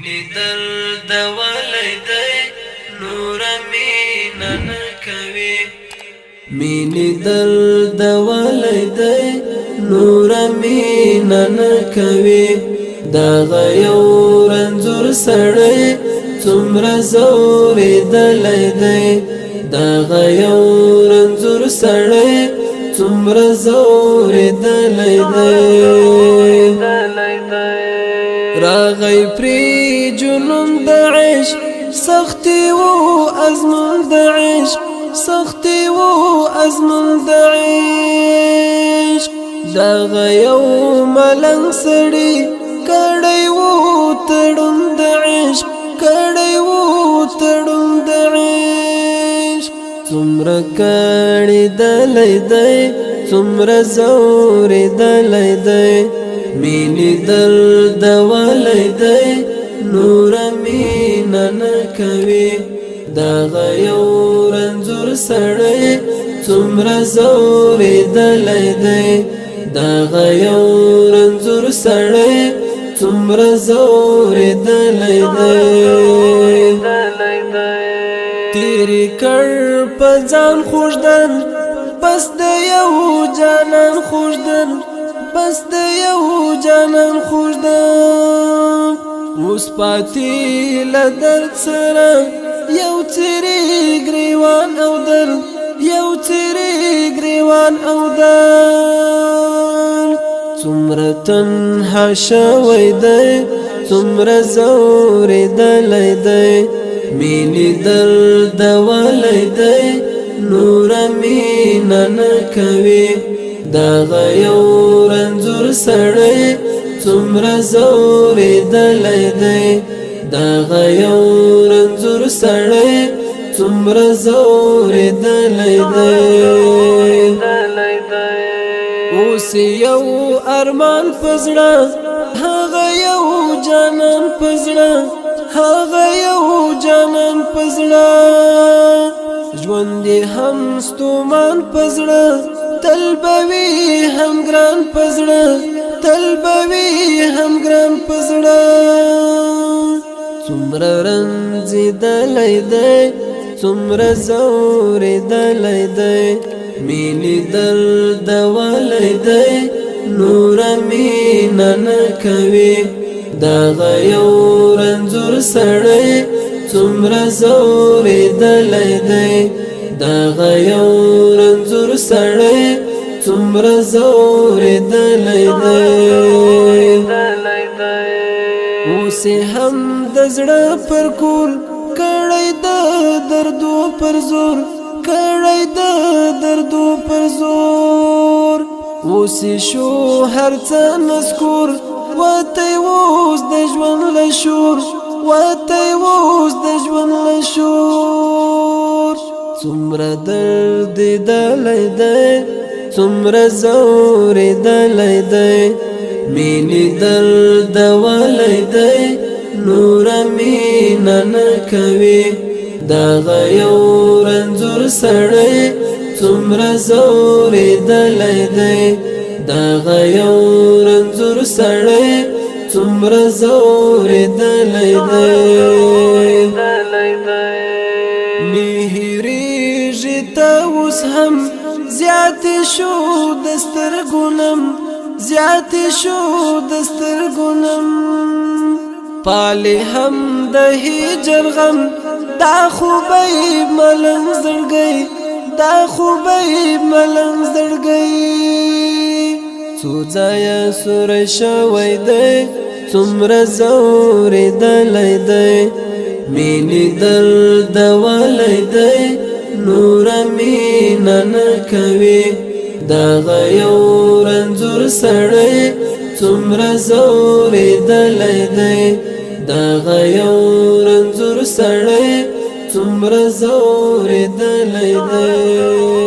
مینې درد ولی دی نور مینه نه کوي مینې درد ولی دی نور مینه نه کوي دغه یو رنځور سړی څومره ځورېدلی دی دغه یو رنځور سړی څومره ځورېدلی دی راغی پرې جنون د عشق سختي و ازمون د عشق سختي و ازمون د عشق دغه یو ملنګ سړی کړی و تړون د عشق کړی و تړون د عشق څومره کړېدلی دی څومره ځورېدلی دی مینې درد ولی دی نور مینه نه کوي دغه یو رنځور سړی څومره ځورېدلی دی دغه یو رنځور سړی څومره ځورېدلی دی تیرې کړ په ځان خوږدن بس د یو جانان خوږدن بس د یو جانان خوږدن اوس پاتې له درد سره یو څیرې ګریوان او درد یو څیرې ګریوان او درد څومره تنها شوی دی څومره ځورېدلی دی مینې درد ولی دی نور مینه نه کوي دغه یو رنځور سړی څومره ځورېدلی دی دغه یو رنځور سړی څومره ځورېدلی دی اوس یو ارمان په زړه هغه یو جانان په زړه هغه یو جانان په زړه ژوند هم ستومان په زړه تل به وي هم ګران په زړه تل به وي هم ګران په زړه څومره رنځېدلی دی څومره ځورېدلی دی مینې درد ولی دی نور مینه نه کوي دغه یو رنځور سړی څومره ځورېدلی دی دغه یو رنځور سړی څومره ځورېدلی دی اوس هم د زړه پر کور کړی د دردو پر زور کړی د دردو پر زور اوس شو هر څه نسکور وتی اوس د ژوند له شور وتی اوس د ژوند له شور څومره دردېدلی دی څومره ځورېدلی دی مینې درد ولی دی نور مینه نه کوي دغه یو رنځور سړی څومره ځورېدلی دی دغه یو رنځور سړی څومره ځورېدلی دی نه هېرېږي ته اوس هم زیاتې شو د سترګو نم زیاتې شو د سترګو نم پالې هم د هجر غم دا خو به یې ملنګ زړګی دا خو به یې ملنګ زړګی څو ځایه سوری شوی دی څومره ځورېدلی دی مینې درد ولی دی نور مینه نه کوي دغه یو رنځور سړی څومره ځورېدلی دی دغه یو رنځور سړی څومره ځورېدلی دی